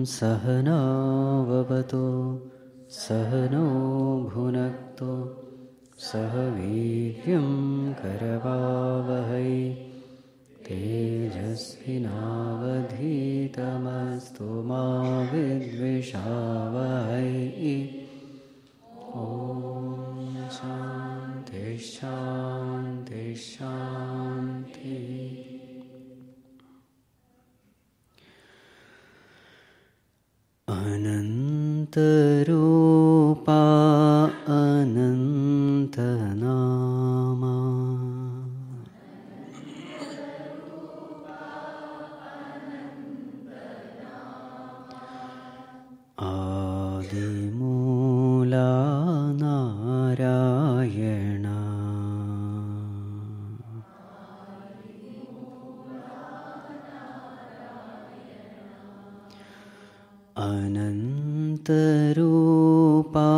सहना ववतु सहनो भुनक्तु सह वीर्यं करवावहै तेजस्विनावधीतमस्तु मा विद्विषावहै। ॐ शान्ति शान्ति शान्ति। अनन्तरूपा अनन्तनामा आदिमूला नारायण अनन्तरूपा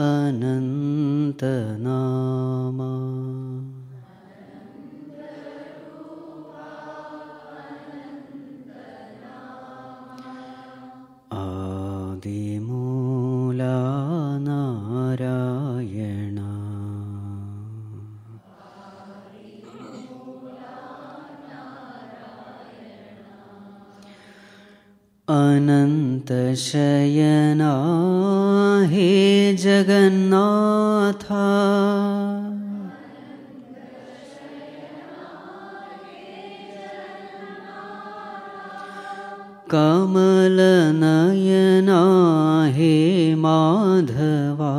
अनन्तनामा आदिमूला नारायण अनन्तशयना हे जगन्नाथ कमलनयना हे माधवा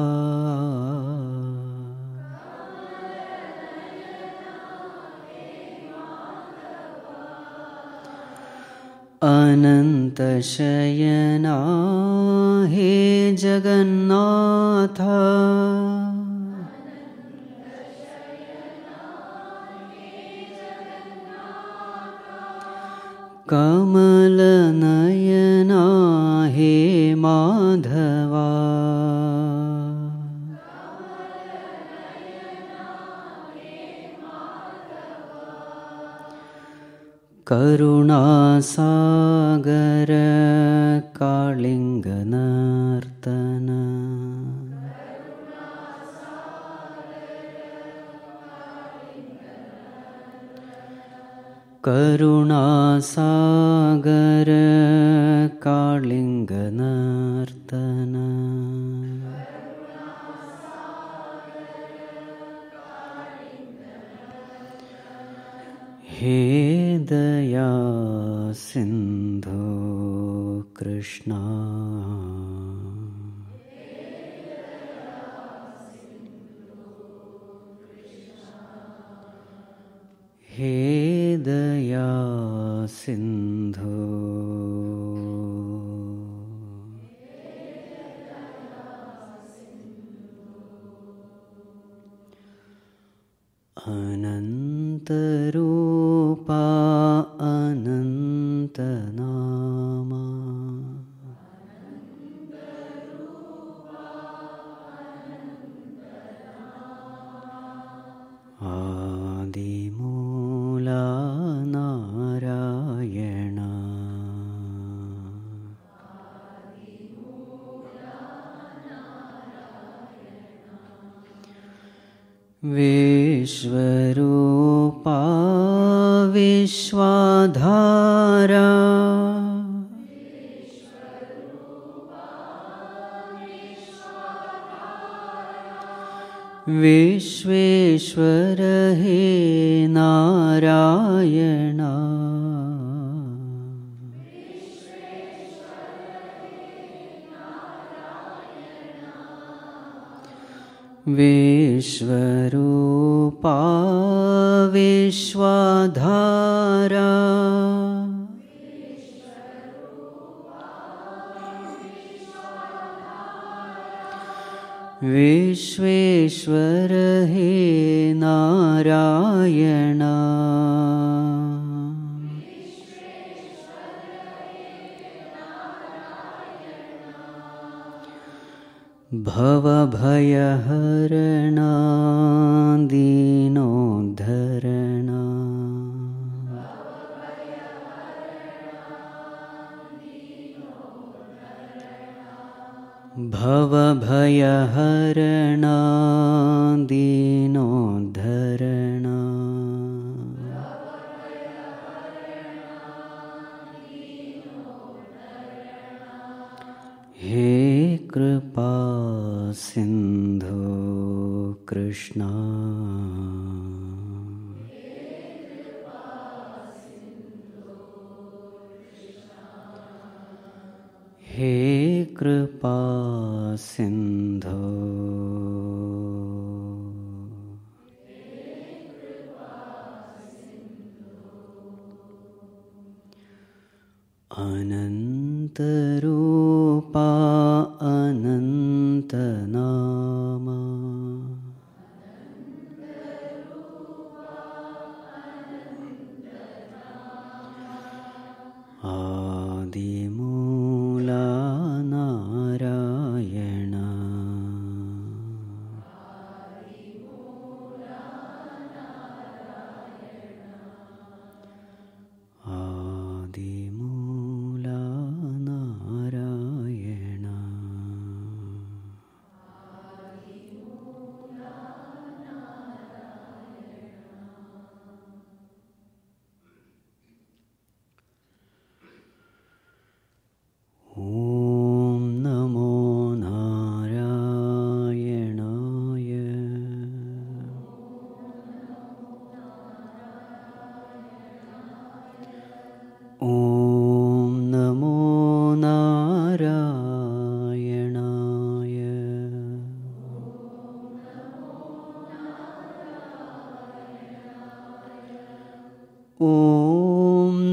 अनन्तशयना हे जगन्नाथ कमलनयना हे माधवा करुणासागर कालिङ्गनर्तन करुणासागर कालिङ्गनर्तन हे दया सिन्धु कृष्णा हे दया सिन्धु अनन्तरूपा अनन्तनामा आदिमूला नारायण विश्वरूपा विश्वाधारा विश्वेश्वर हे नारायण विश्वरूपा विश्वाधारा विश्वेश्वर हे नारायण भवभयहरणा दीनोद्धरणा भवभयहरणा दीनोद्धरणा हे कृपा सिंधु कृष्णा हे कृपा सिंधु अनंत रूपा अनंत नामा आदिमूला नारायण आदिमूला नारायण ॐ नमो नारायणाय ॐ नमो नारायणाय ॐ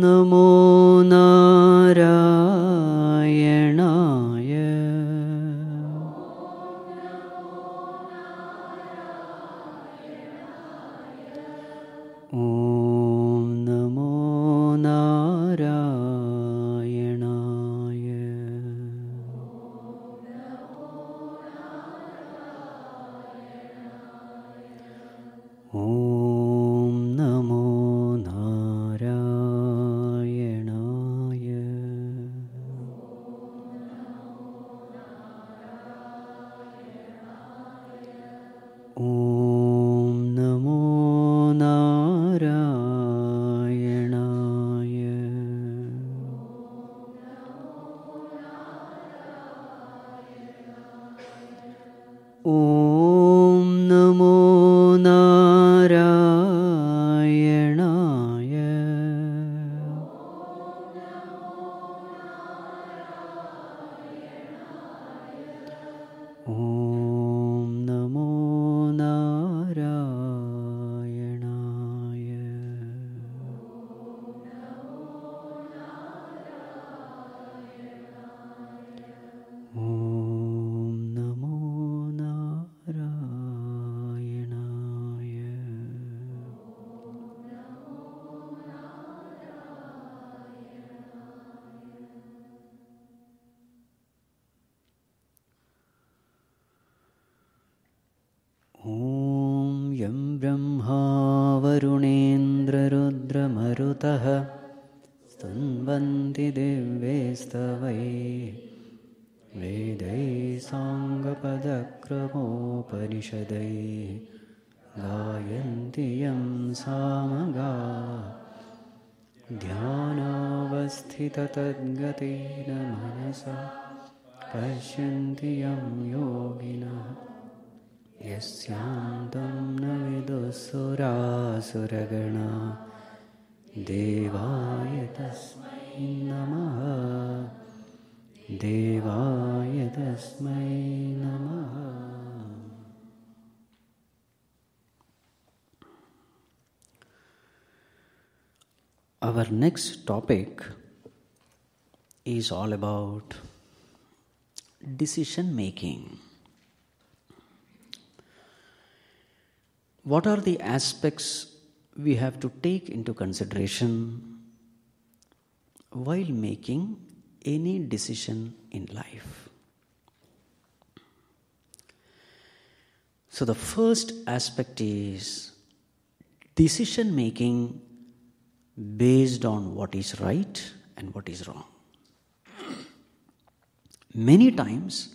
नमो नारायणाय ॐ नमो नारायणाय ॐ नमो नारायणाय ॐ नमो नारायणाय ॐ नमो नारायणाय ॐ नमो नारायणाय ॐ नमो नारायणाय ॐ यं ब्रह्मा वरुणेन्द्ररुद्रमरुतः स्तन्वन्ति दिव्यैस्तवैः वेदैः साङ्गपदक्रमोपनिषदैः गायन्ति यं सामगाः ध्यानावस्थिततद्गतेन मनसा पश्यन्ति यं योगिनः यस्यान्तं न विदुःसुरासुरगणा देवाय तस्मै नमः देवाय तस्मै नमः। Our next topic is all about decision making. What are the aspects we have to take into consideration while making any decision in life? So the first aspect is decision making based on what is right and what is wrong. Many times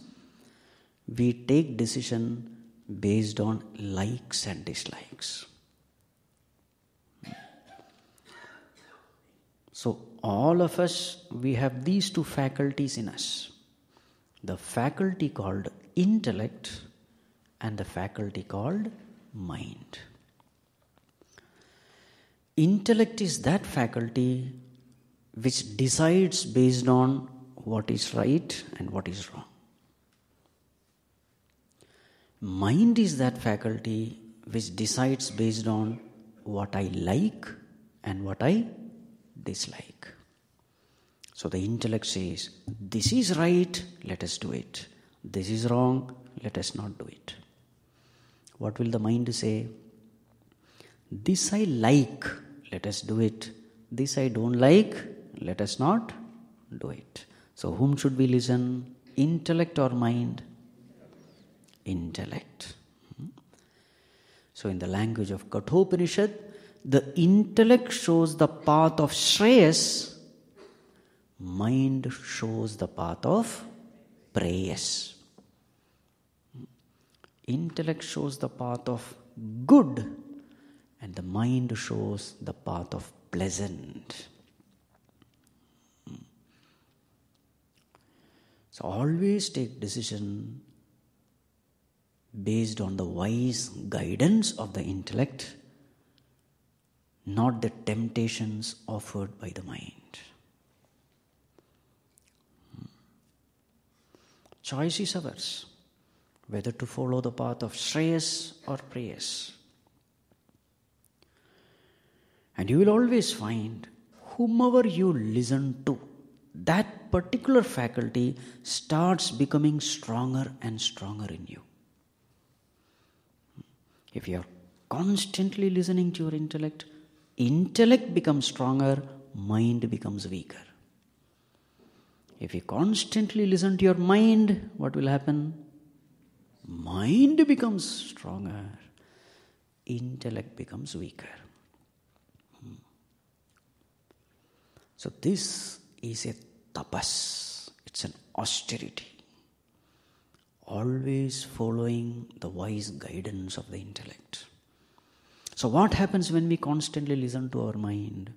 we take decision based on likes and dislikes. So all of us, we have these two faculties in us. The faculty called intellect and the faculty called mind. Intellect is that faculty which decides based on what is right and what is wrong. Mind is that faculty which decides based on what I like and what I dislike. So the intellect says, this is right, let us do it. This is wrong, let us not do it. What will the mind say? This I like, let us do it. This I don't like, let us not do it. So whom should we listen? Intellect or mind? Intellect. So in the language of Kathopanishad, the intellect shows the path of Shreyas, mind shows the path of Preyas. Intellect shows the path of good, and the mind shows the path of pleasant. So always take decision based on the wise guidance of the intellect, not the temptations offered by the mind. Choice is ours, whether to follow the path of Shreyas or Preyas. And you will always find, whomever you listen to, that particular faculty starts becoming stronger and stronger in you. If you are constantly listening to your intellect, intellect becomes stronger, mind becomes weaker. If you constantly listen to your mind, what will happen? Mind becomes stronger, intellect becomes weaker. So this is a tapas, it's an austerity. Always following the wise guidance of the intellect. So what happens when we constantly listen to our mind?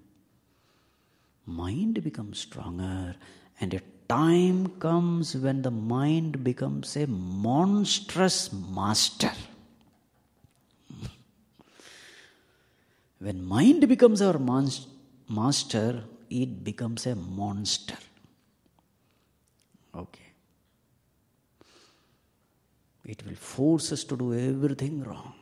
Mind becomes stronger, and a time comes when the mind becomes a monstrous master. When mind becomes our master, it becomes a monster. Okay. It will force us to do everything wrong.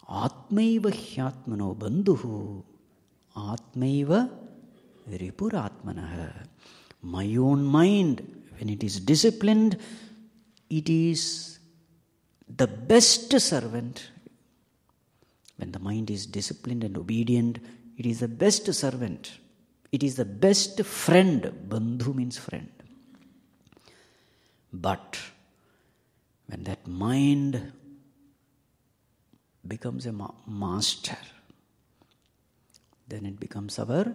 Atmaiva hyatmano bandhuhu, atmaiva ripuratmanaha. My own mind, when it is disciplined, it is the best servant. When the mind is disciplined and obedient, it is the best servant. It is the best friend. Bandhu means friend. But when that mind becomes a master, then it becomes our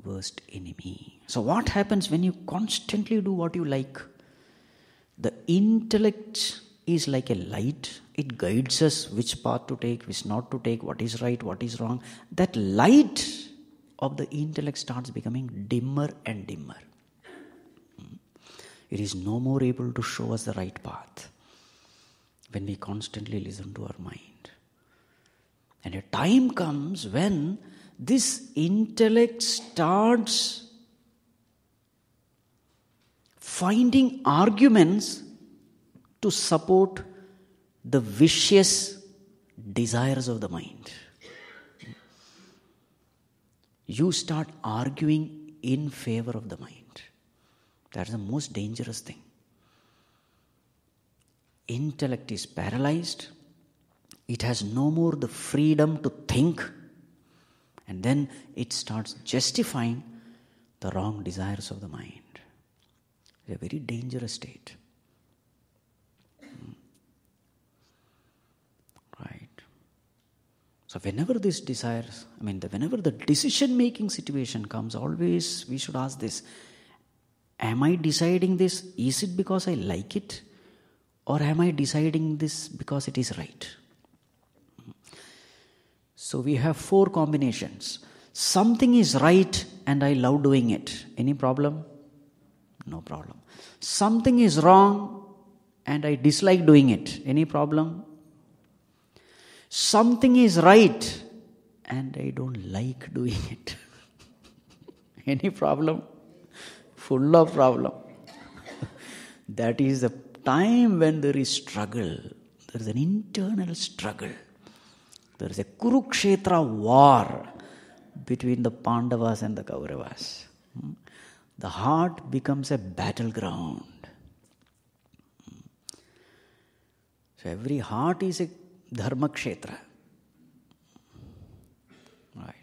worst enemy. So what happens when you constantly do what you like? The intellect is like a light. It guides us which path to take, which not to take, what is right, what is wrong. That light of the intellect starts becoming dimmer and dimmer. It is no more able to show us the right path when we constantly listen to our mind. And a time comes when this intellect starts finding arguments to support the vicious desires of the mind. You start arguing in favor of the mind. That's the most dangerous thing. Intellect is paralyzed. It has no more the freedom to think. And then it starts justifying the wrong desires of the mind. It's a very dangerous state. Right. So whenever this desires, whenever the decision-making situation comes, always we should ask this. am I deciding this? Is it because I like it? Or am I deciding this because it is right? So we have 4 combinations. Something is right and I love doing it. Any problem? No problem. Something is wrong and I dislike doing it. Any problem? Something is right and I don't like doing it. Any problem? Full of problem. That is the time when there is struggle. There is an internal struggle. There is a Kurukshetra war between the Pandavas and the Kauravas. The heart becomes a battleground. So every heart is a Dharma Kshetra. Right.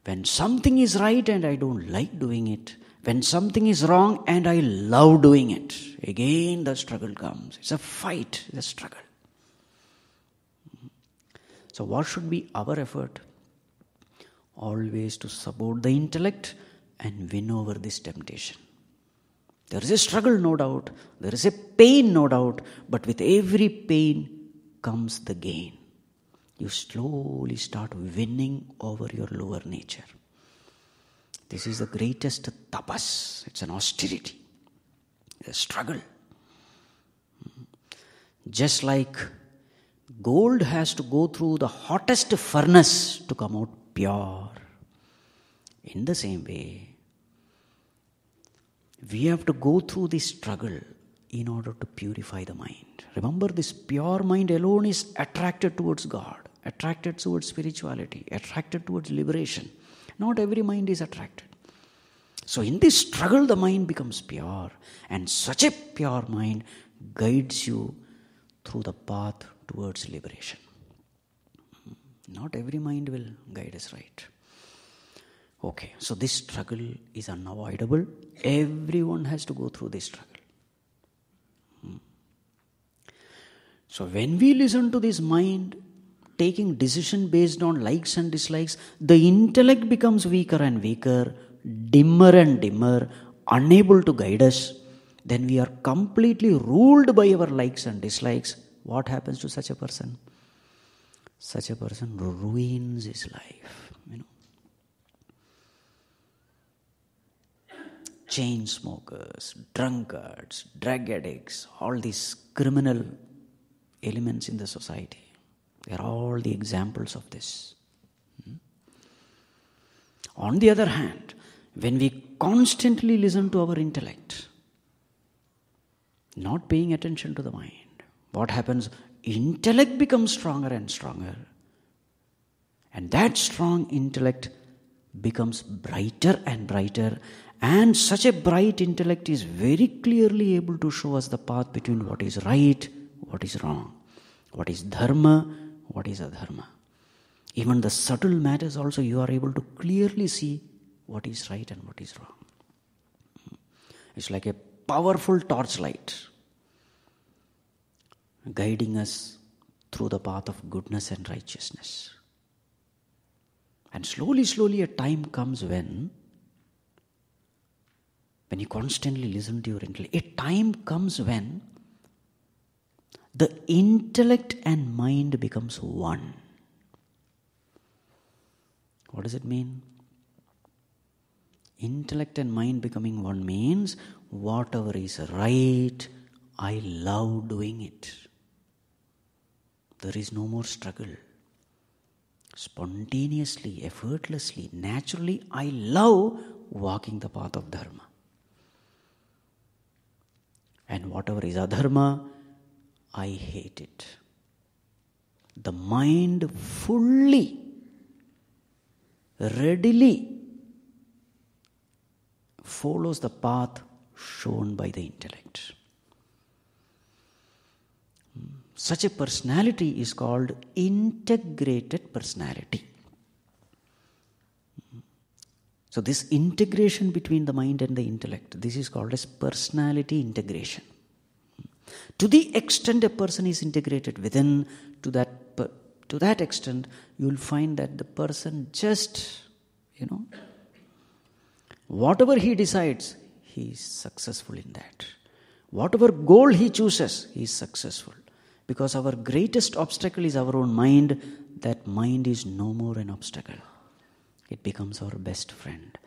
When something is right and I don't like doing it, when something is wrong and I love doing it, again the struggle comes. It's a fight, it's a struggle. So what should be our effort? Always to support the intellect and win over this temptation. There is a struggle, no doubt. There is a pain, no doubt. But with every pain comes the gain. You slowly start winning over your lower nature. This is the greatest tapas. It's an austerity. It's a struggle. Just like gold has to go through the hottest furnace to come out pure. In the same way, we have to go through this struggle in order to purify the mind. Remember, this pure mind alone is attracted towards God, attracted towards spirituality, attracted towards liberation. Not every mind is attracted. So in this struggle, the mind becomes pure. And such a pure mind guides you through the path towards liberation. Not every mind will guide us right. Okay, so this struggle is unavoidable. Everyone has to go through this struggle. So when we listen to this mind, taking decision based on likes and dislikes, the intellect becomes weaker and weaker, dimmer and dimmer, unable to guide us. Then we are completely ruled by our likes and dislikes. What happens to such a person? Such a person ruins his life. Chain smokers, drunkards, drug addicts, all these criminal elements in the society. They are all the examples of this. On the other hand, when we constantly listen to our intellect, not paying attention to the mind, what happens? Intellect becomes stronger and stronger. And that strong intellect becomes brighter and brighter. And such a bright intellect is very clearly able to show us the path between what is right, what is wrong, what is dharma, what is adharma. Even the subtle matters also, you are able to clearly see what is right and what is wrong. It's like a powerful torchlight guiding us through the path of goodness and righteousness. And slowly a time comes when you constantly listen to your intellect, a time comes when the intellect and mind becomes one. What does it mean? Intellect and mind becoming one means whatever is right, I love doing it. There is no more struggle. Spontaneously, effortlessly, naturally, I love walking the path of dharma. And whatever is adharma, I hate it. The mind fully, readily follows the path shown by the intellect. Such a personality is called integrated personality. So this integration between the mind and the intellect, this is called as personality integration. To the extent a person is integrated within, to that extent, you will find that the person just, whatever he decides, he is successful in that. Whatever goal he chooses, he is successful. Because our greatest obstacle is our own mind. That mind is no more an obstacle. It becomes our best friend.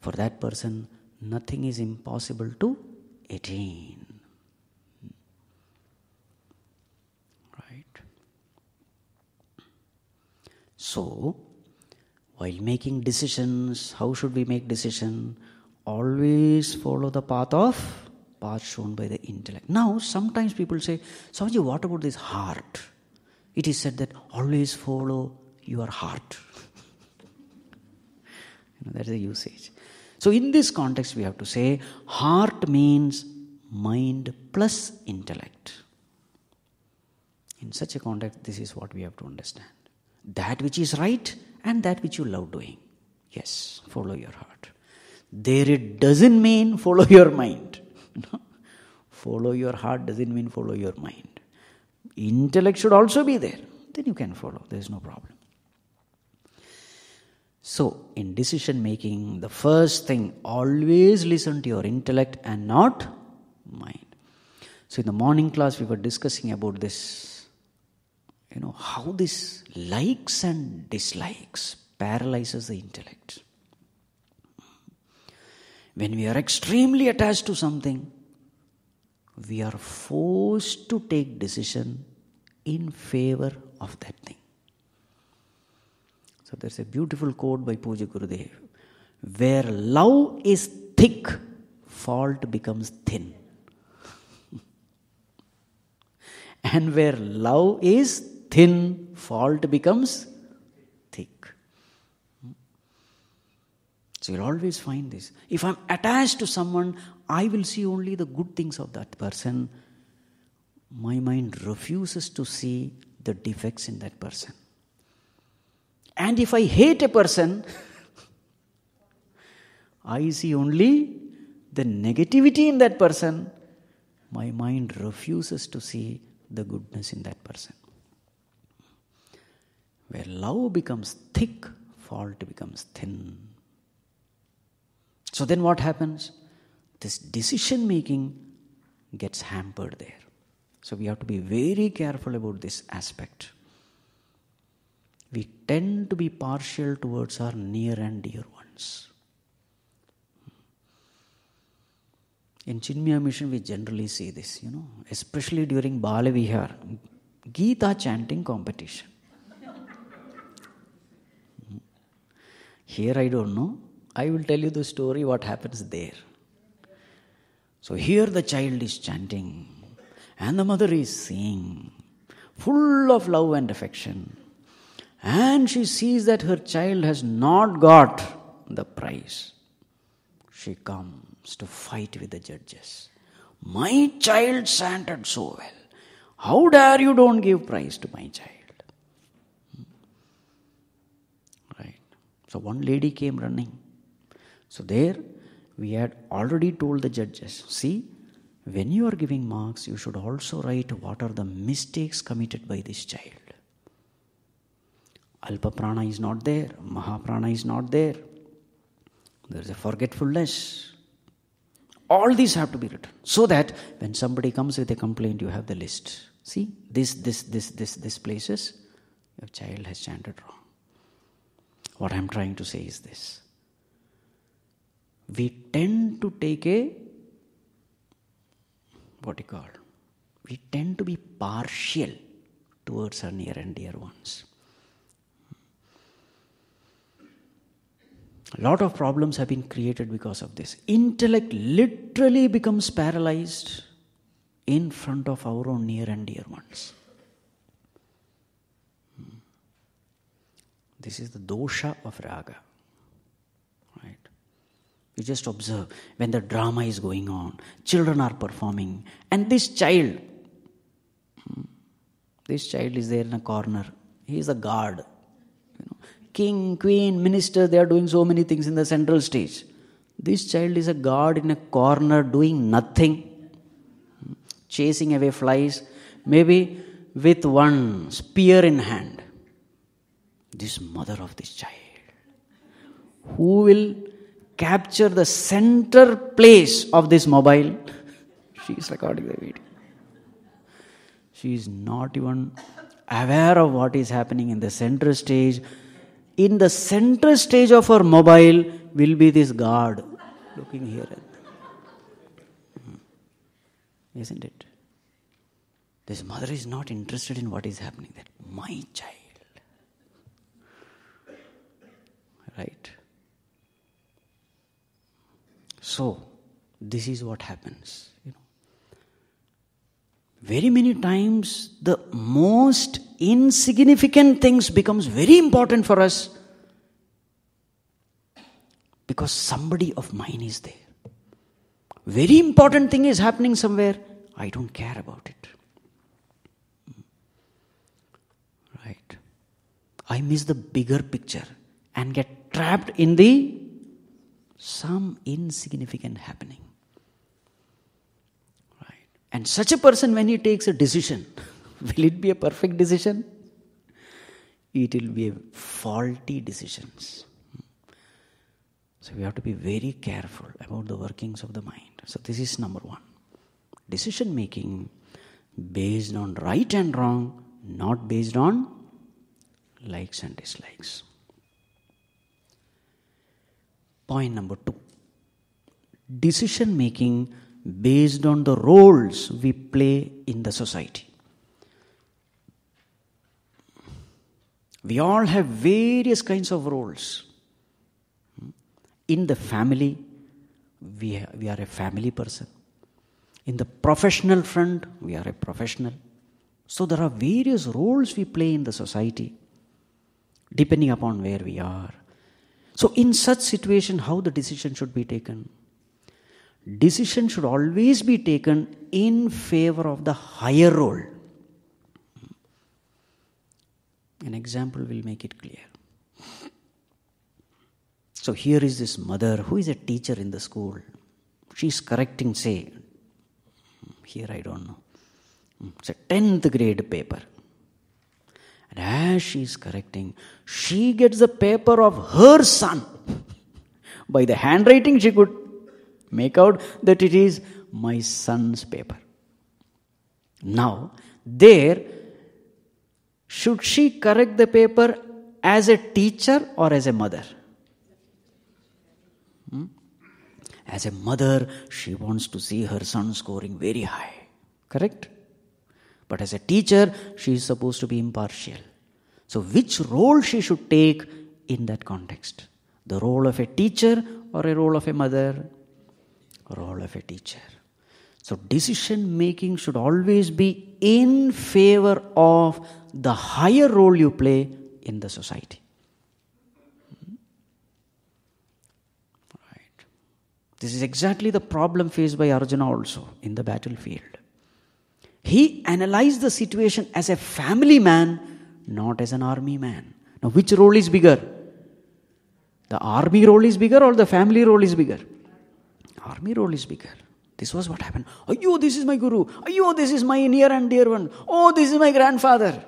For that person, nothing is impossible to attain. Right? So, while making decisions, how should we make decision? Always follow the path shown by the intellect. Now, sometimes people say, Swamiji, what about this heart? It is said that always follow your heart. That is the usage. So in this context, we have to say, heart means mind plus intellect. In such a context, this is what we have to understand. That which is right and that which you love doing. Yes, follow your heart. There it doesn't mean follow your mind. No. Follow your heart doesn't mean follow your mind. Intellect should also be there. Then you can follow. There is no problem. So, in decision making, the first thing, always listen to your intellect and not mind. So, in the morning class, we were discussing about this. How this likes and dislikes paralyzes the intellect. When we are extremely attached to something, we are forced to take decision in favor of that thing. So there's a beautiful quote by Puja Gurudev. Where love is thick, fault becomes thin. And where love is thin, fault becomes thick. So you'll always find this. If I'm attached to someone, I will see only the good things of that person. My mind refuses to see the defects in that person. And if I hate a person, I see only the negativity in that person. My mind refuses to see the goodness in that person. Where love becomes thick, fault becomes thin. So then what happens? This decision making gets hampered there. So we have to be very careful about this aspect. We tend to be partial towards our near and dear ones. In Chinmaya Mission, we generally see this, especially during Bala Vihar, Gita chanting competition. Here I don't know. I will tell you the story, what happens there. So here the child is chanting and the mother is singing, full of love and affection. And she sees that her child has not got the prize. She comes to fight with the judges. My child chanted so well. How dare you don't give prize to my child? Right. So one lady came running. So there we had already told the judges, see, when you are giving marks, you should also write what are the mistakes committed by this child. Alpa prana is not there. Mahaprana is not there. There is a forgetfulness. All these have to be written. So that when somebody comes with a complaint, you have the list. See, this places, your child has chanted wrong. What I am trying to say is this. We tend to take we tend to be partial towards our near and dear ones. A lot of problems have been created because of this. Intellect literally becomes paralyzed in front of our own near and dear ones. This is the dosha of raga. Right? You just observe when the drama is going on, children are performing, and this child is there in a corner. He is a guard. King, queen, minister, they are doing so many things in the central stage. This child is a guard in a corner doing nothing, chasing away flies, maybe with one spear in hand. This mother of this child, who will capture the center place of this mobile. She is recording the video. She is not even aware of what is happening in the center stage. In the center stage of her mobile will be this guard looking here. Isn't it? This mother is not interested in what is happening there. My child. Right? So, this is what happens. Very many times, the most insignificant things becomes very important for us because somebody of mine is there. Very important thing is happening somewhere. I don't care about it. Right? I miss the bigger picture and get trapped in the some insignificant happening. Right? And such a person, when he takes a decision, will it be a perfect decision? It will be a faulty decisions. So we have to be very careful about the workings of the mind. So this is number one. Decision making based on right and wrong, not based on likes and dislikes. Point number two. Decision making based on the roles we play in the society. We all have various kinds of roles. In the family, we are a family person. In the professional front, we are a professional. So there are various roles we play in the society, depending upon where we are. So in such situation, how the decision should be taken? Decision should always be taken in favor of the higher role. An example will make it clear. So here is this mother who is a teacher in the school. She is correcting, say, here I don't know, it's a 10th grade paper. And as she is correcting, she gets the paper of her son. By the handwriting, she could make out that it is my son's paper. Now, there, should she correct the paper as a teacher or as a mother? As a mother, she wants to see her son scoring very high. Correct? But as a teacher, she is supposed to be impartial. So which role she should take in that context? The role of a teacher or a role of a mother? A role of a teacher. So decision making should always be in favor of the higher role you play in the society. Right. This is exactly the problem faced by Arjuna also in the battlefield. He analyzed the situation as a family man, not as an army man. Now, which role is bigger? The army role is bigger or the family role is bigger? Army role is bigger. This was what happened. Oh, this is my guru. Oh, this is my near and dear one. Oh, this is my grandfather.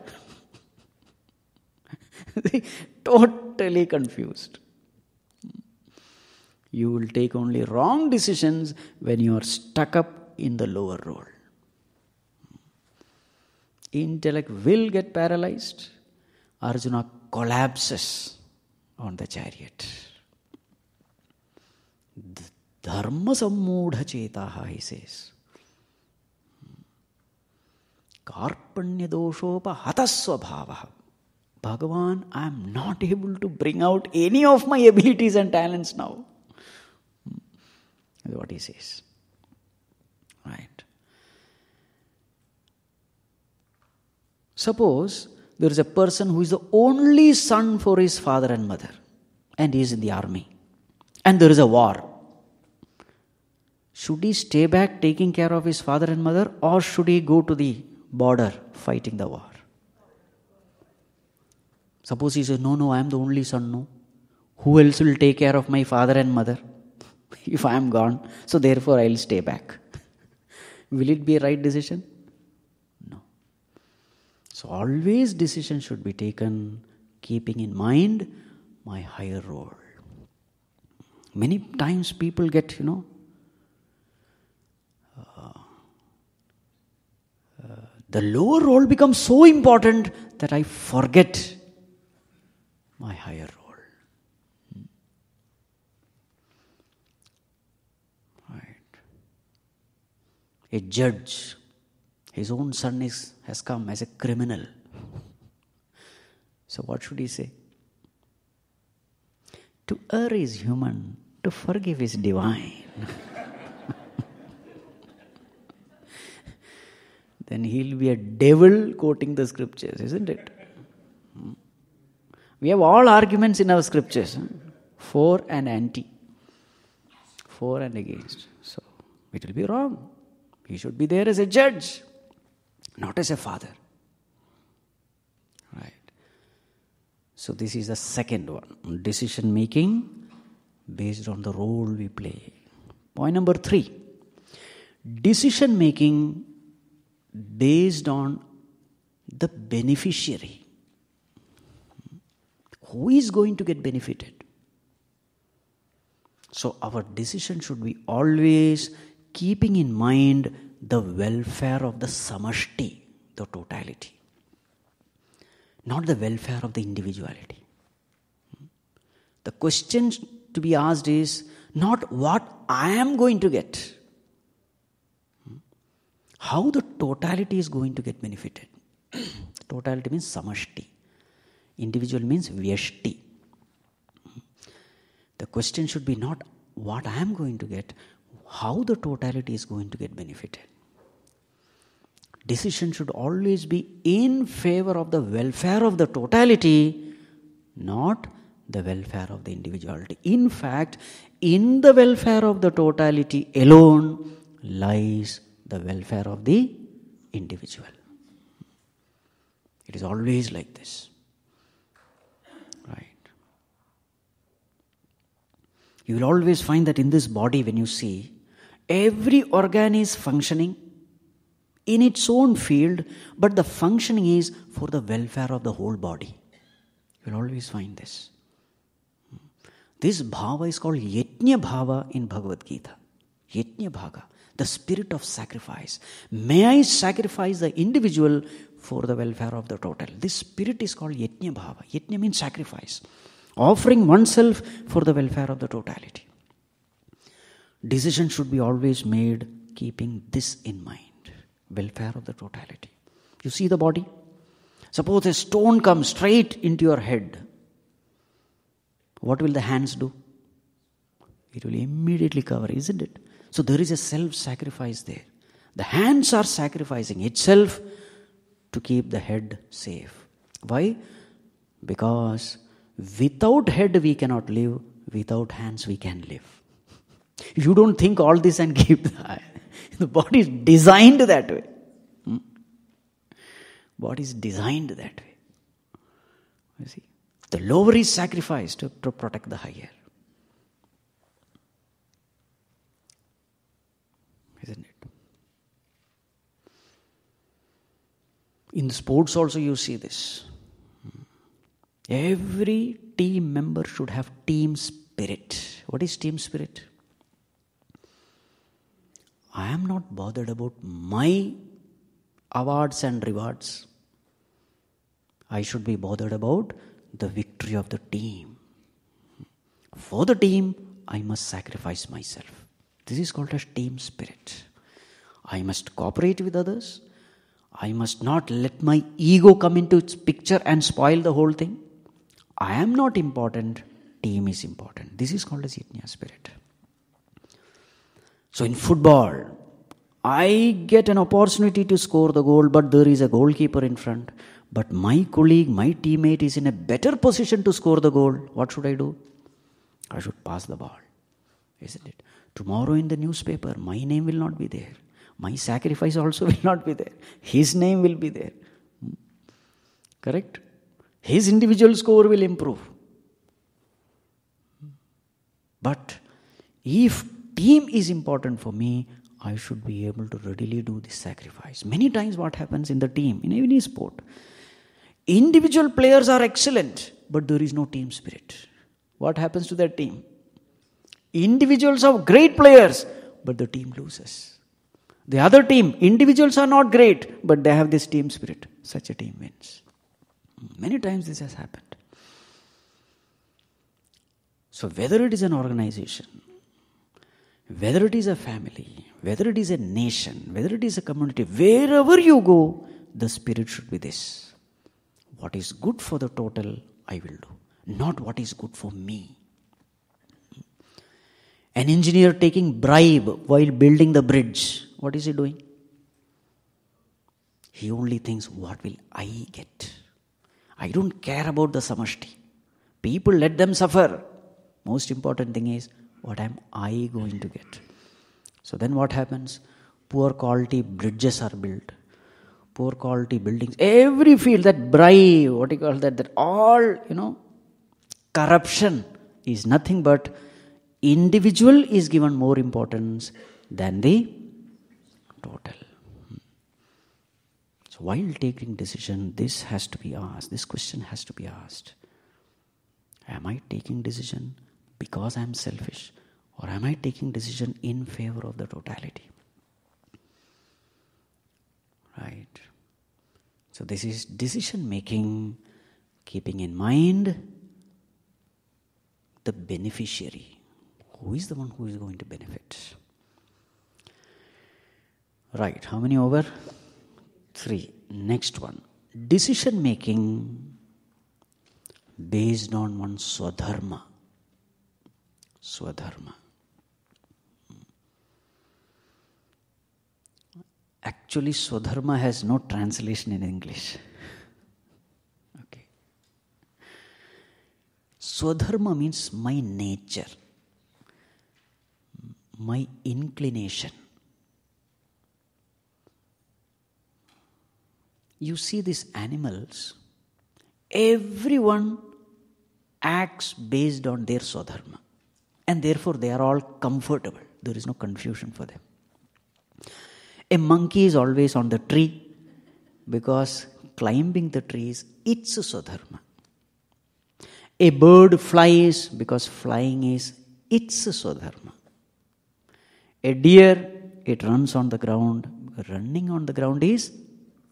Totally confused. You will take only wrong decisions when you are stuck up in the lower role. Intellect will get paralyzed. Arjuna collapses on the chariot. Dharma sammudha chetaha, he says. Karpanya doshopa hatasvabhavaha. Bhagavan, I am not able to bring out any of my abilities and talents now. That's what he says. Right. Suppose there is a person who is the only son for his father and mother, and he is in the army, and there is a war. Should he stay back taking care of his father and mother, or should he go to the border fighting the war? Suppose he says, no, I am the only son, no. Who else will take care of my father and mother if I am gone? So therefore I will stay back. Will it be a right decision? No. So always decision should be taken keeping in mind my higher role. Many times people get, the lower role becomes so important that I forget my higher role. Right. A judge, his own son has come as a criminal. So what should he say? To err is human, to forgive is divine. Then he'll be a devil quoting the scriptures, isn't it? We have all arguments in our scriptures, for and anti, for and against. So it will be wrong. He should be there as a judge, not as a father. Right. So this is the second one, decision making based on the role we play. Point number 3, decision making based on the beneficiary. Who is going to get benefited? So our decision should be always keeping in mind the welfare of the samashti, the totality, not the welfare of the individuality. The question to be asked is not what I am going to get, how the totality is going to get benefited. Totality means samashti. Individual means vyashti. The question should be not what I am going to get, how the totality is going to get benefited. Decision should always be in favor of the welfare of the totality, not the welfare of the individuality. In fact, in the welfare of the totality alone lies the welfare of the individual. It is always like this. Right. You will always find that in this body, when you see, every organ is functioning in its own field, but the functioning is for the welfare of the whole body. You will always find this. This bhava is called yajna bhava in Bhagavad Gita. Yajna bhava, the spirit of sacrifice. May I sacrifice the individual for the welfare of the total. This spirit is called yajna bhava. Yajna means sacrifice. Offering oneself for the welfare of the totality. Decision should be always made keeping this in mind. Welfare of the totality. You see the body? Suppose a stone comes straight into your head. What will the hands do? It will immediately cover, isn't it? So there is a self-sacrifice there. The hands are sacrificing itself to keep the head safe. Why? Because without head we cannot live, without hands we can live. You don't think all this and keep the body is designed that way. Body is designed that way. You see, the lower is sacrificed to protect the higher. Isn't it? In sports also you see this. Every team member should have team spirit. What is team spirit? I am not bothered about my awards and rewards. I should be bothered about the victory of the team. For the team, I must sacrifice myself. This is called as team spirit. I must cooperate with others. I must not let my ego come into its picture and spoil the whole thing. I am not important. Team is important. This is called as yajna spirit. So in football, I get an opportunity to score the goal, but there is a goalkeeper in front. But my colleague, my teammate is in a better position to score the goal. What should I do? I should pass the ball. Isn't it? Tomorrow in the newspaper, my name will not be there. My sacrifice also will not be there. His name will be there. Correct? His individual score will improve. But if team is important for me, I should be able to readily do this sacrifice. Many times what happens in the team, in any sport, individual players are excellent, but there is no team spirit. What happens to that team? Individuals are great players, but the team loses. The other team, individuals are not great, but they have this team spirit. Such a team wins. Many times this has happened. So whether it is an organization, whether it is a family, whether it is a nation, whether it is a community, wherever you go, the spirit should be this. What is good for the total, I will do. Not what is good for me. An engineer taking bribe while building the bridge, what is he doing? He only thinks, what will I get? I don't care about the samashti. People, let them suffer. Most important thing is, what am I going to get? So then what happens? Poor quality bridges are built. Poor quality buildings. Every field, that bribe, what do you call that all, corruption is nothing but individual is given more importance than the total. So while taking decision, this has to be asked. This question has to be asked. Am I taking decision because I am selfish? Or am I taking decision in favor of the totality? Right. So this is decision making, keeping in mind the beneficiary. Who is the one who is going to benefit? Right. How many over? 3. Next one. Decision making based on one's swadharma. Swadharma. Actually, swadharma has no translation in English. Okay. Swadharma means my nature, my inclination. You see these animals, everyone acts based on their swadharma. And therefore they are all comfortable. There is no confusion for them. A monkey is always on the tree because climbing the tree is its swadharma. A bird flies because flying is its swadharma. A deer, it runs on the ground. Running on the ground is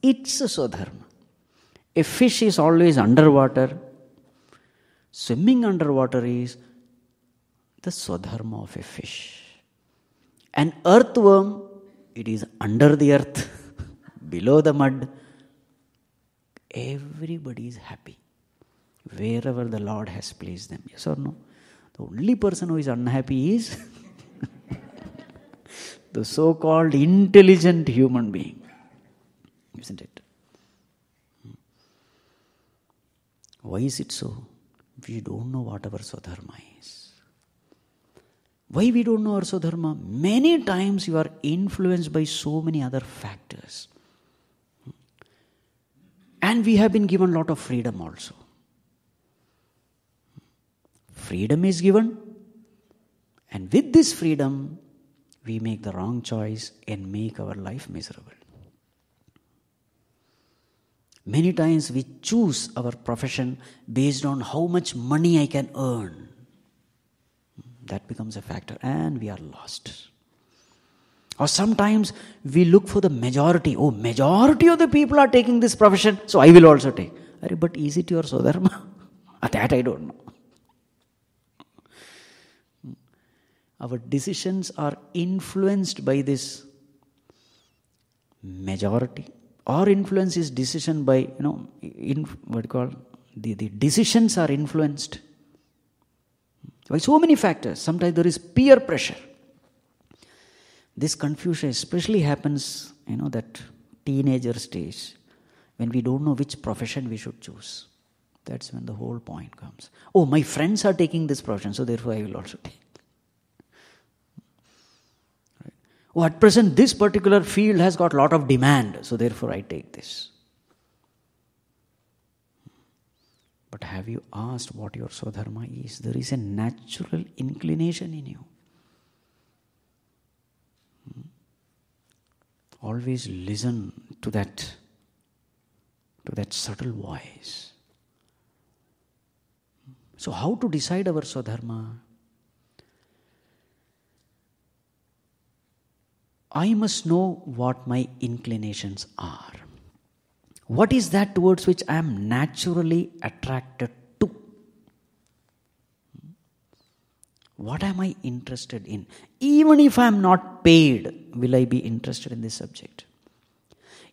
its swadharma. A fish is always underwater. Swimming underwater is the swadharma of a fish. An earthworm, it is under the earth, below the mud. Everybody is happy wherever the Lord has placed them. Yes or no? The only person who is unhappy is the so-called intelligent human being. Isn't it? Why is it so? We don't know what our swadharma is. Why we don't know our swadharma? Many times you are influenced by so many other factors. And we have been given a lot of freedom also. Freedom is given. And with this freedom, we make the wrong choice and make our life miserable. Many times we choose our profession based on how much money I can earn. That becomes a factor and we are lost. Or sometimes we look for the majority. Oh, majority of the people are taking this profession, so I will also take. But is it your swadharma? That I don't know. Our decisions are influenced by this majority. Or influence is decision by, the decisions are influenced by so many factors. Sometimes there is peer pressure. This confusion especially happens, that teenager stage, when we don't know which profession we should choose. That's when the whole point comes. Oh, my friends are taking this profession, so therefore I will also take. Right. Oh, at present this particular field has got a lot of demand, so therefore I take this. But have you asked what your swadharma is? There is a natural inclination in you. Always listen to that subtle voice. So how to decide our swadharma? I must know what my inclinations are. What is that towards which I am naturally attracted to? What am I interested in? Even if I am not paid, will I be interested in this subject?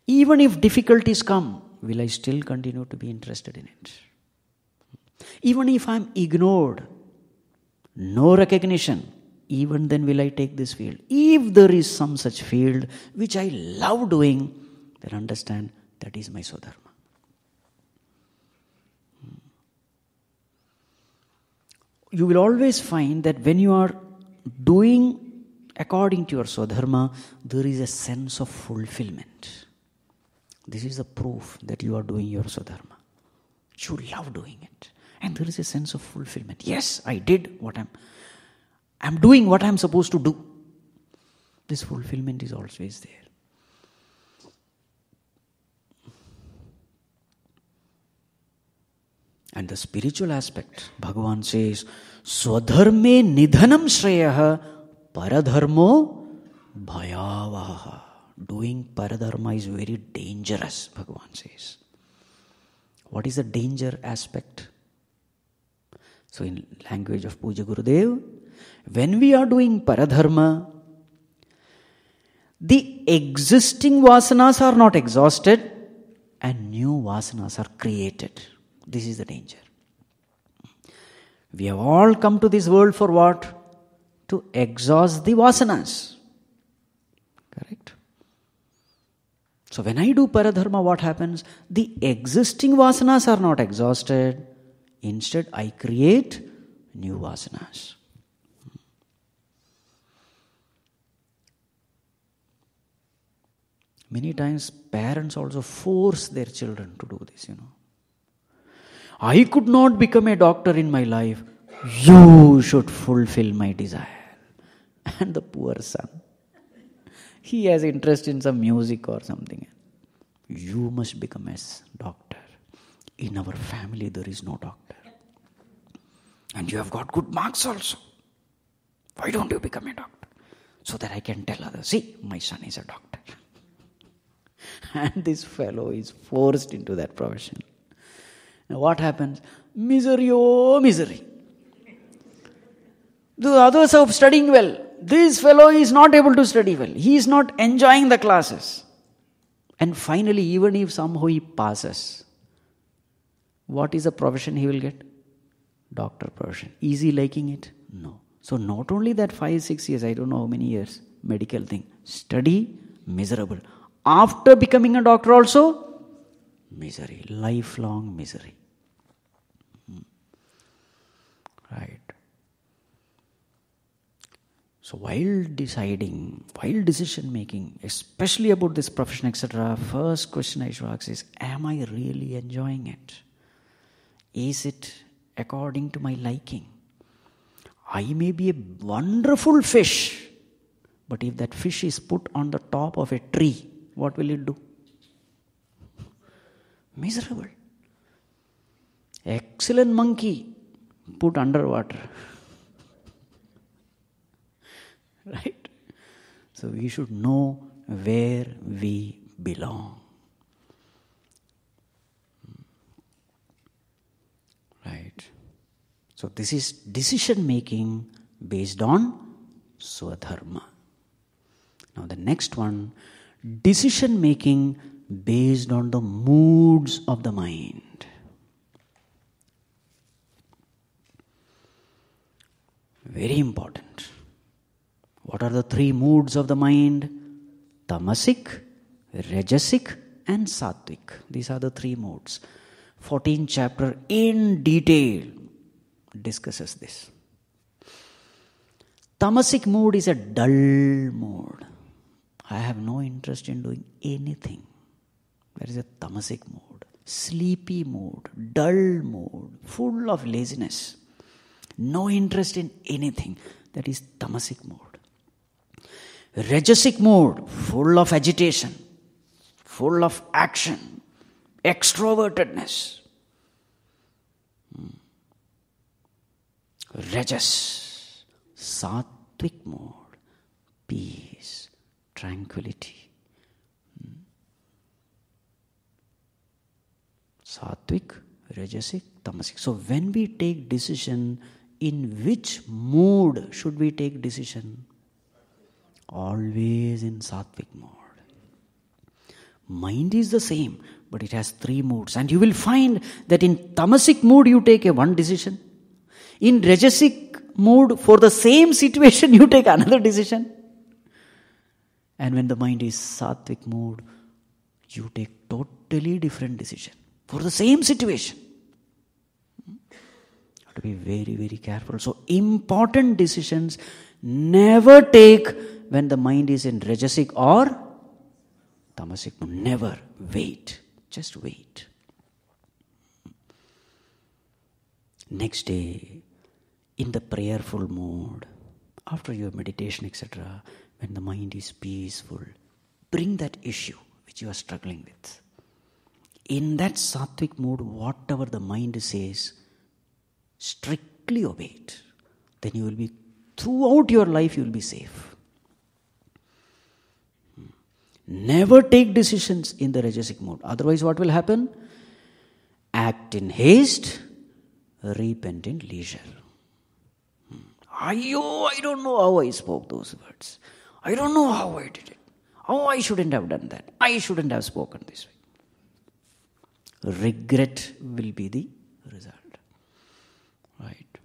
Even if difficulties come, will I still continue to be interested in it? Even if I am ignored, no recognition, even then will I take this field? If there is some such field which I love doing, then understand that is my Swadharma. You will always find that when you are doing according to your Swadharma, there is a sense of fulfillment. This is the proof that you are doing your Swadharma. You love doing it. And there is a sense of fulfillment. Yes, I did what I'm doing what I'm supposed to do. This fulfillment is always there. And the spiritual aspect, Bhagavan says, Swadharme nidhanam shreyaha paradharmo bhayavaha. Doing paradharma is very dangerous, Bhagavan says. What is the danger aspect? So in language of Puja Gurudev, when we are doing paradharma, the existing vasanas are not exhausted and new vasanas are created. This is the danger. We have all come to this world for what? To exhaust the vasanas. Correct? So when I do paradharma, what happens? The existing vasanas are not exhausted. Instead, I create new vasanas. Many times parents also force their children to do this, I could not become a doctor in my life. You should fulfill my desire. And the poor son, he has interest in some music or something. You must become a doctor. In our family, there is no doctor. And you have got good marks also. Why don't you become a doctor? So that I can tell others, see, my son is a doctor. And this fellow is forced into that profession. Now what happens? Misery, oh misery. The others are studying well. This fellow is not able to study well. He is not enjoying the classes. And finally, even if somehow he passes, what is the profession he will get? Doctor profession. Is he liking it? No. So not only that 5-6 years, I don't know how many years, medical thing. Study, miserable. After becoming a doctor also, misery. Lifelong misery. Right. So while decision making, especially about this profession, etc., first question I should ask is, am I really enjoying it? Is it according to my liking? I may be a wonderful fish, but if that fish is put on the top of a tree, what will it do? Miserable. Excellent monkey put underwater. Right? So we should know where we belong. Right? So this is decision making based on Swadharma. Now the next one, decision making based on the moods of the mind. Very important. What are the 3 moods of the mind? Tamasic, Rajasic and Sattvic. These are the 3 moods. 14th chapter in detail discusses this. Tamasic mood is a dull mood. I have no interest in doing anything. There is a tamasic mood. Sleepy mood, dull mood, full of laziness. No interest in anything. That is tamasic mood. Rajasic mood, full of agitation, full of action, extrovertedness. Rajas, Sattvic mood, peace, tranquility. Sattvic, Rajasic, Tamasic. So when we take decision, in which mood should we take decision? Always in Sattvic mode. Mind is the same, but it has 3 moods. And you will find that in Tamasic mood you take one decision. In Rajasic mood, for the same situation, you take another decision. And when the mind is Sattvic mood, you take totally different decision for the same situation. You have to be very, very careful. So important decisions never take when the mind is in Rajasic or Tamasic mood. Never. Wait. Just wait. Next day, in the prayerful mode, after your meditation, etc., when the mind is peaceful, bring that issue which you are struggling with. In that Sattvic mood, whatever the mind says, strictly obey it. Then you will be, throughout your life, you will be safe. Never take decisions in the Rajasic mode. Otherwise, what will happen? Act in haste, repent in leisure. I don't know how I spoke those words. I don't know how I did it. Oh, I shouldn't have done that. I shouldn't have spoken this way. Regret will be the result. Right?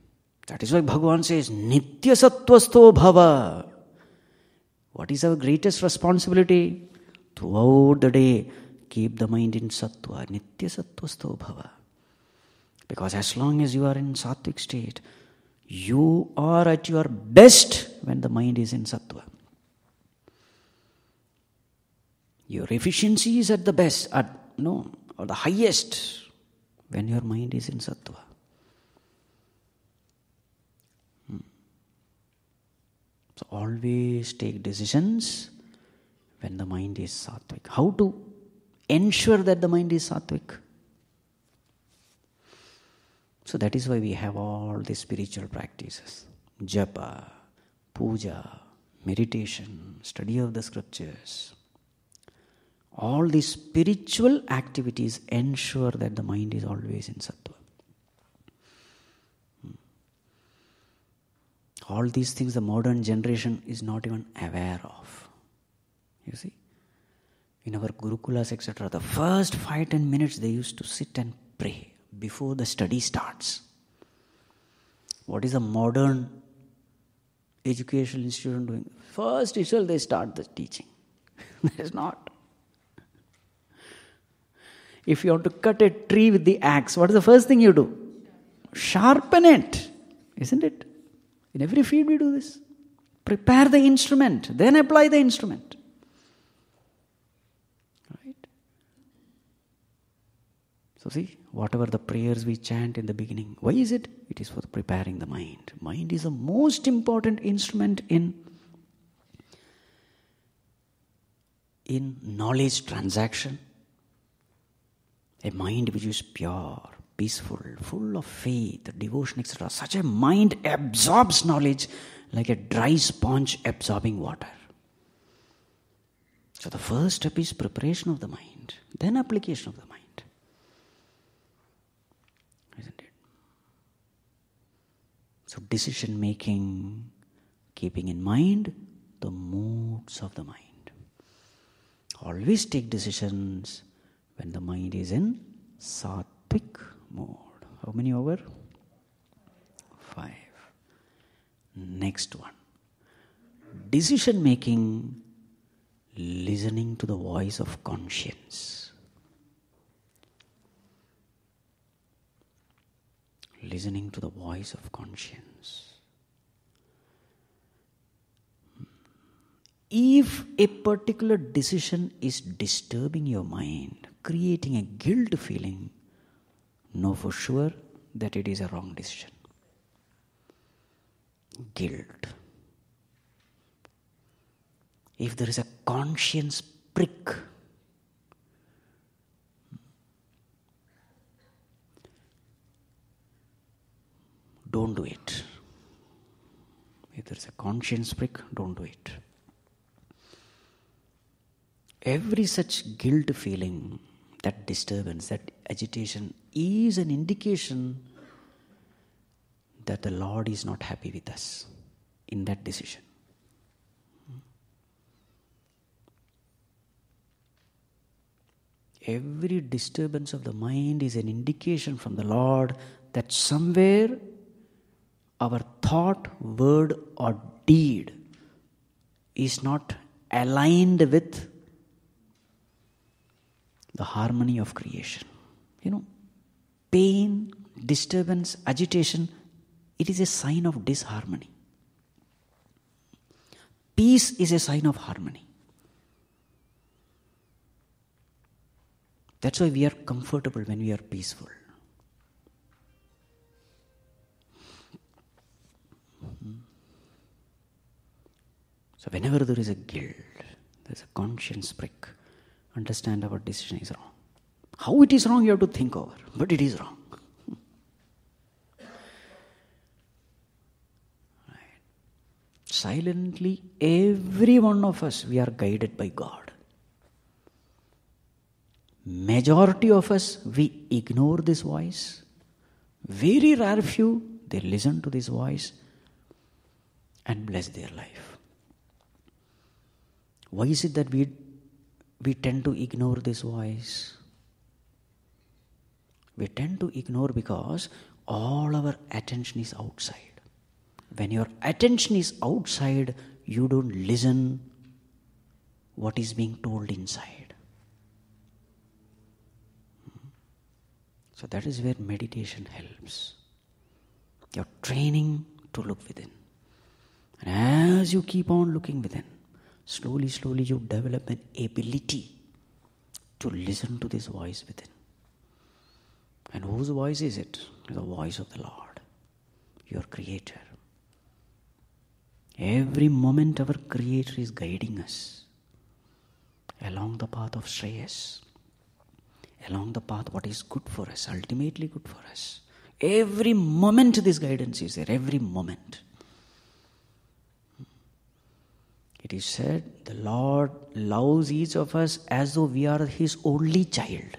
That is why Bhagavan says, Nitya Sattvasto Bhava. What is our greatest responsibility? Throughout the day, keep the mind in Sattva. Nitya Sattvasto Bhava. Because as long as you are in Sattvic state, you are at your best when the mind is in Sattva. Your efficiency is at the best, or the highest when your mind is in Sattva. So always take decisions when the mind is Sattvic. How to ensure that the mind is Sattvic? So that is why we have all the spiritual practices. Japa, puja, meditation, study of the scriptures. All these spiritual activities ensure that the mind is always in Sattva. All these things the modern generation is not even aware of. You see? In our Gurukulas, etc., the first 5-10 minutes they used to sit and pray before the study starts. What is a modern educational institution doing? First itself they start the teaching. There is not. If you want to cut a tree with the axe, what is the first thing you do? Sharpen it. Isn't it? In every field we do this. Prepare the instrument, then apply the instrument. Right? So see, whatever the prayers we chant in the beginning, why is it? It is for preparing the mind. Mind is the most important instrument in knowledge transaction. A mind which is pure, peaceful, full of faith, devotion, etc. Such a mind absorbs knowledge like a dry sponge absorbing water. So the first step is preparation of the mind, then application of the mind. Isn't it? So decision making, keeping in mind the moods of the mind. Always take decisions when the mind is in Sattvic mode. How many over? 5. Next one. Decision making, listening to the voice of conscience. Listening to the voice of conscience. If a particular decision is disturbing your mind, creating a guilt feeling, know for sure that it is a wrong decision. Guilt. If there is a conscience prick, don't do it. If there is a conscience prick, don't do it. Every such guilt feeling, that disturbance, that agitation is an indication that the Lord is not happy with us in that decision. Every disturbance of the mind is an indication from the Lord that somewhere our thought, word or deed is not aligned with the harmony of creation. Pain, disturbance, agitation, it is a sign of disharmony. Peace is a sign of harmony. That's why we are comfortable when we are peaceful. So whenever there is a guilt, there is a conscience prick, understand our decision is wrong. How it is wrong you have to think over, but it is wrong. Right. Silently, every one of us, we are guided by God. Majority of us, we ignore this voice. Very rare few, they listen to this voice and bless their life. Why is it that we tend to ignore this voice? We tend to ignore because all our attention is outside. When your attention is outside, you don't listen what is being told inside. So that is where meditation helps. You're training to look within. And as you keep on looking within, slowly you develop an ability to listen to this voice within. And whose voice is it? The voice of the Lord, your Creator. Every moment our Creator is guiding us along the path of Shreyas, along the path what is good for us, ultimately good for us. Every moment this guidance is there, every moment. It is said the Lord loves each of us as though we are His only child.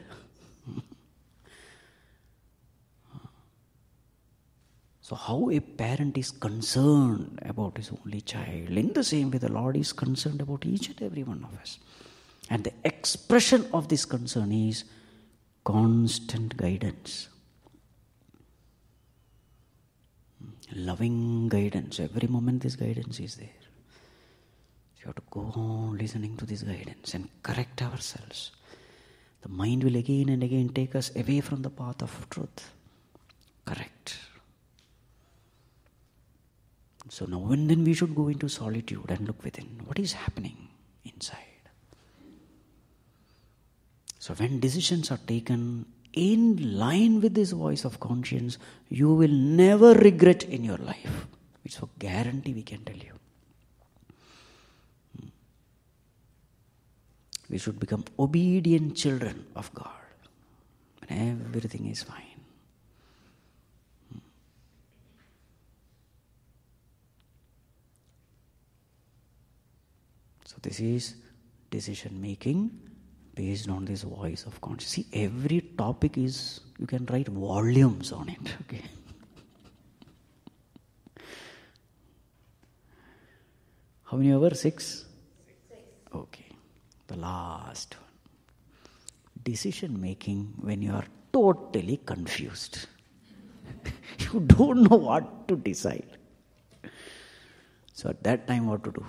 So how a parent is concerned about his only child, in the same way the Lord is concerned about each and every one of us. And the expression of this concern is constant guidance. Loving guidance. Every moment this guidance is there. You have to go on listening to this guidance and correct ourselves. The mind will again and again take us away from the path of truth. Correct. So now and then we should go into solitude and look within. What is happening inside? So when decisions are taken in line with this voice of conscience, you will never regret in your life. It's a guarantee we can tell you. We should become obedient children of God. And everything is fine. So this is decision making based on this voice of conscience. See, every topic is, you can write volumes on it. Okay. How many over? 6? Okay. The last one. Decision making when you are totally confused. You don't know what to decide. So at that time what to do?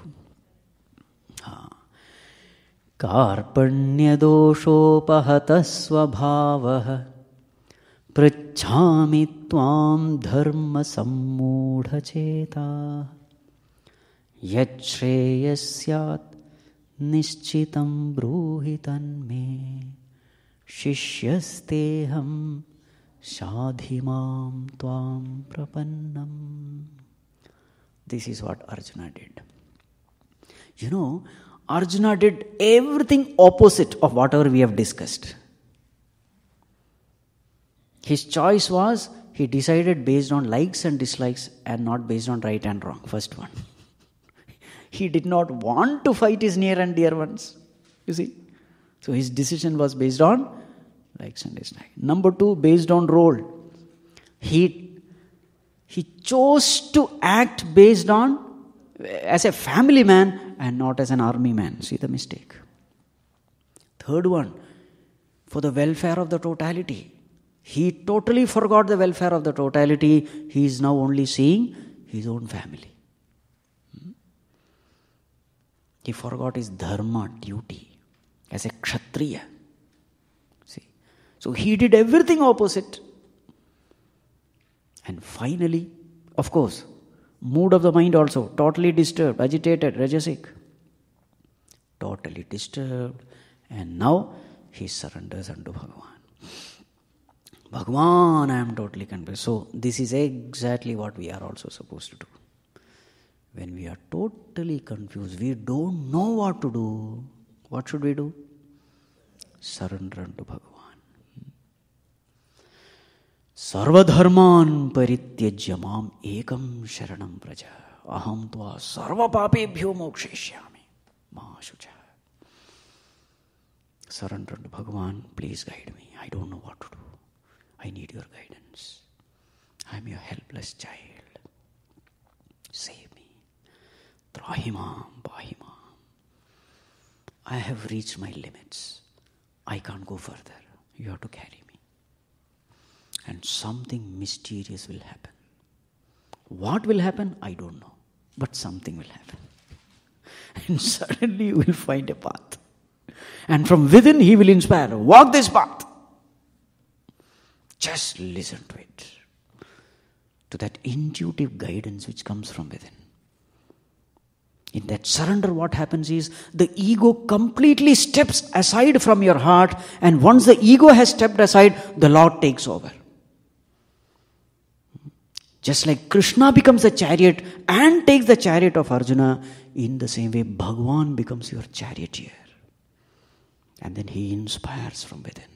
कार्पण्यदोषोपहतः स्वभावः पृच्छामि त्वां धर्मसम्मूढचेताः यच्छ्रेयस्यात् निश्चितं ब्रूहि तन्मे शिष्यस्तेऽहं शाधिमां त्वां प्रपन्नम्. This is what Arjuna did. You know, Arjuna did everything opposite of whatever we have discussed. His choice was, he decided based on likes and dislikes and not based on right and wrong. First one. He did not want to fight his near and dear ones. You see, So his decision was based on likes and dislikes. Number 2, based on role. He chose to act based on as a family man and not as an army man. See the mistake. Third one, for the welfare of the totality. He totally forgot the welfare of the totality. He is now only seeing his own family. He forgot his dharma, duty, as a kshatriya. See, so he did everything opposite. And finally, of course, mood of the mind also, totally disturbed, agitated, rajasic. Totally disturbed. And now he surrenders unto Bhagavan. Bhagavan, I am totally confused. So this is exactly what we are also supposed to do. When we are totally confused, we don't know what to do. What should we do? Surrender unto Bhagavan. Sarvadharman parityajya mam ekam sharanam praja aham tva sarva papebhyo moksheshyami ma shucha. Surrender unto Bhagavan, please guide me. I don't know what to do. I need your guidance. I am your helpless child. Save me. Trahimam, bahimam. I have reached my limits. I can't go further. You have to carry me. And something mysterious will happen. What will happen? I don't know. But something will happen. And suddenly you will find a path. And from within he will inspire. Walk this path. Just listen to it. To that intuitive guidance which comes from within. In that surrender, what happens is the ego completely steps aside from your heart, and once the ego has stepped aside, the Lord takes over. Just like Krishna becomes the chariot and takes the chariot of Arjuna, in the same way Bhagavan becomes your charioteer. And then he inspires from within.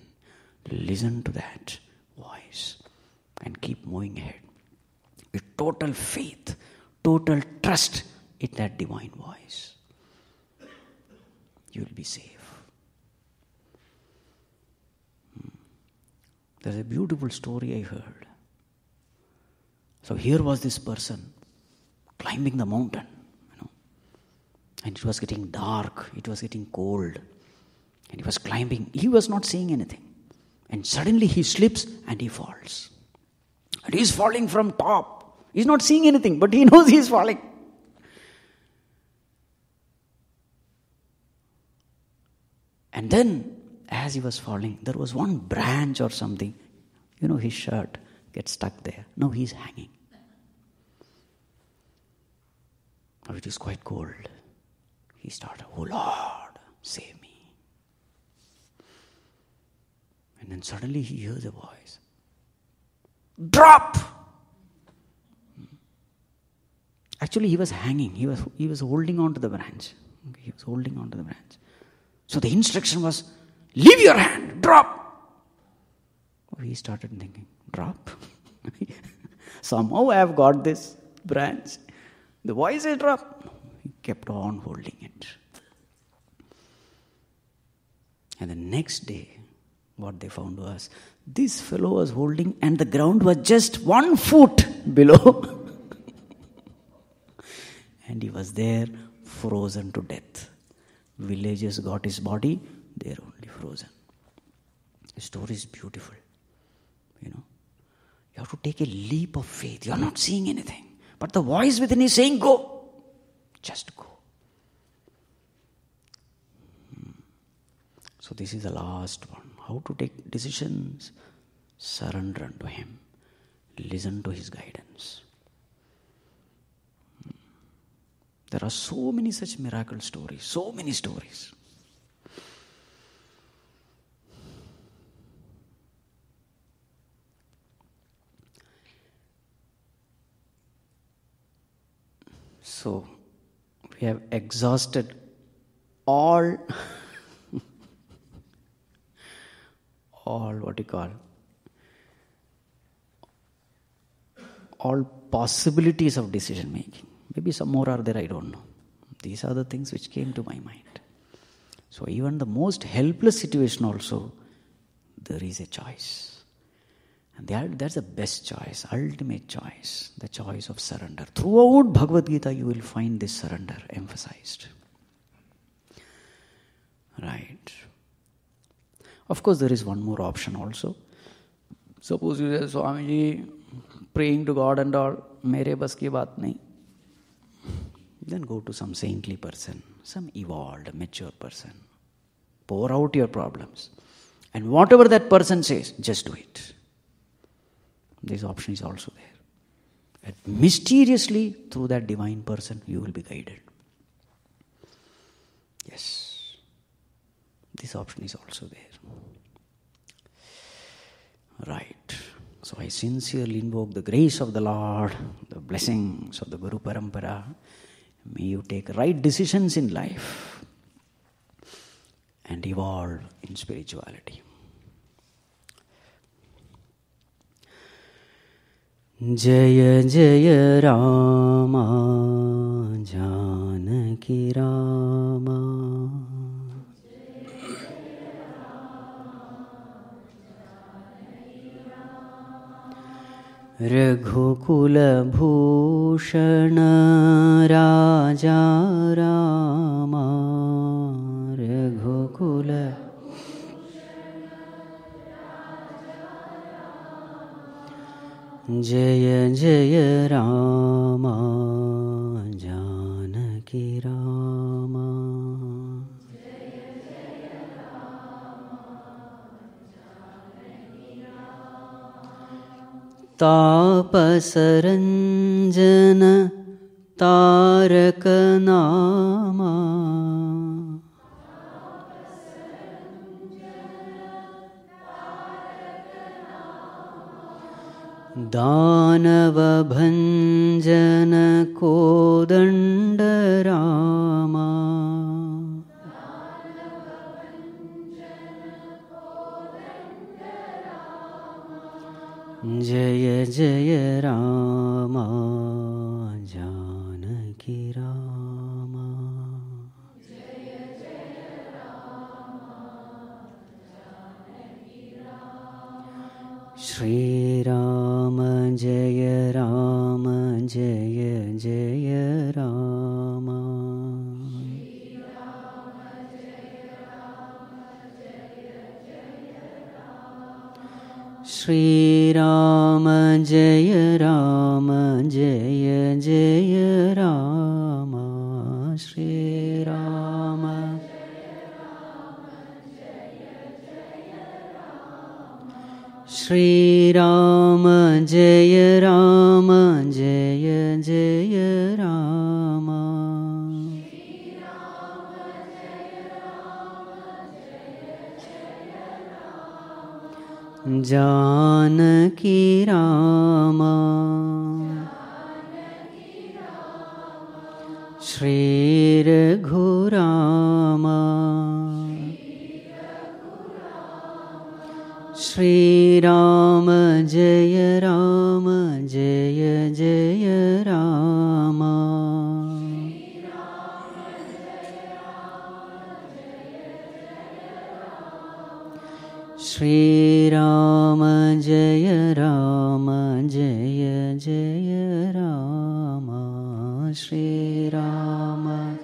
Listen to that voice and keep moving ahead. With total faith, total trust in that divine voice. You will be safe. There's a beautiful story I heard. So here was this person climbing the mountain, and it was getting dark, it was getting cold, and he was climbing. He was not seeing anything. And suddenly he slips and he falls. And he is falling from top. He is not seeing anything, but he knows he is falling. And then, as he was falling, there was one branch or something. His shirt gets stuck there. Now he is hanging. Now it is quite cold. He started, "Oh Lord, save me." And then suddenly he hears a voice. "Drop!" Actually, he was hanging. He was holding on to the branch. Okay, he was holding on to the branch. So the instruction was, "Leave your hand, drop." Oh, he started thinking, "Drop?" Somehow I have got this branch. The voice said, "Drop." He kept on holding it. And the next day, what they found was, this fellow was holding and the ground was just 1 foot below. And he was there, frozen to death. Villagers got his body, they are only frozen. The story is beautiful. You have to take a leap of faith. You are not seeing anything. But the voice within is saying, "Go." Just go. So this is the last one. How to take decisions? Surrender unto him. Listen to his guidance. There are so many such miracle stories. So many stories. So, we have exhausted all all possibilities of decision making. Maybe some more are there, I don't know. These are the things which came to my mind. So even the most helpless situation also, there is a choice. And that's the best choice, ultimate choice, the choice of surrender. Throughout Bhagavad Gita, you will find this surrender emphasized. Right. Of course, there is one more option also. Suppose you say, Swamiji, praying to God and all, mere bas ki baat nahi. Then go to some saintly person, some evolved, mature person. Pour out your problems. And whatever that person says, just do it. This option is also there. And mysteriously, through that divine person, you will be guided. Yes. This option is also there. Right. So I sincerely invoke the grace of the Lord, the blessings of the Guru Parampara. May you take right decisions in life and evolve in spirituality. Jaya Jaya Rama Janaki Rama Raghukula Bhushana Raja Rama Raghukula Jaya Jaya Rama Janaki Rama Tapasaranjana Taraka Nama Danava Bhanjana Kodanda Rama Jaya Jaya Rama Janaki Rama Jaya Jaya Rama Janaki Rama Shri Rama Jaya Rama Jaya Jaya Rama Shri Rama Jaya Rama Jaya Jaya Rama Shri Rama Shri Rama Jaya Rama Jaya Jaya Rama Janaki Rama Shri Raghurama Shri Rama Jaya Rama Jaya Jaya Rama Shri Rama Jaya Rama Jaya Jaya Rama Shri Rama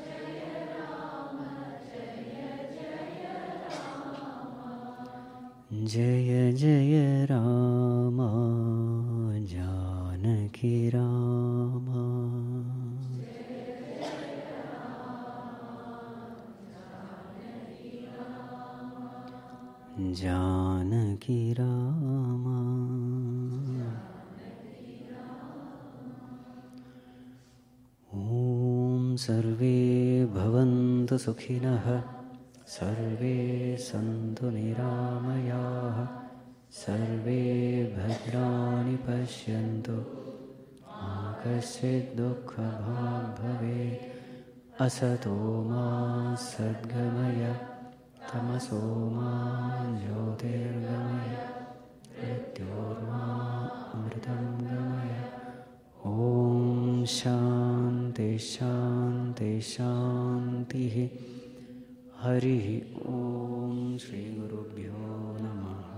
Jaya Jaya Rama Janaki Rama Janaki Rama Om Sarve Bhavantu Sukhinah Sarve Santu Niramayah Sarve Bhadrani Pashyantu Akasyid Dukkha Bhag Bhavet Asato Ma Sadgamaya Tamaso Ma Jyotirgamaya Mrityorma Amritam Gamaya Om Shanti Shanti Shanti Hari Om. Shri Gurubhyo Namaha.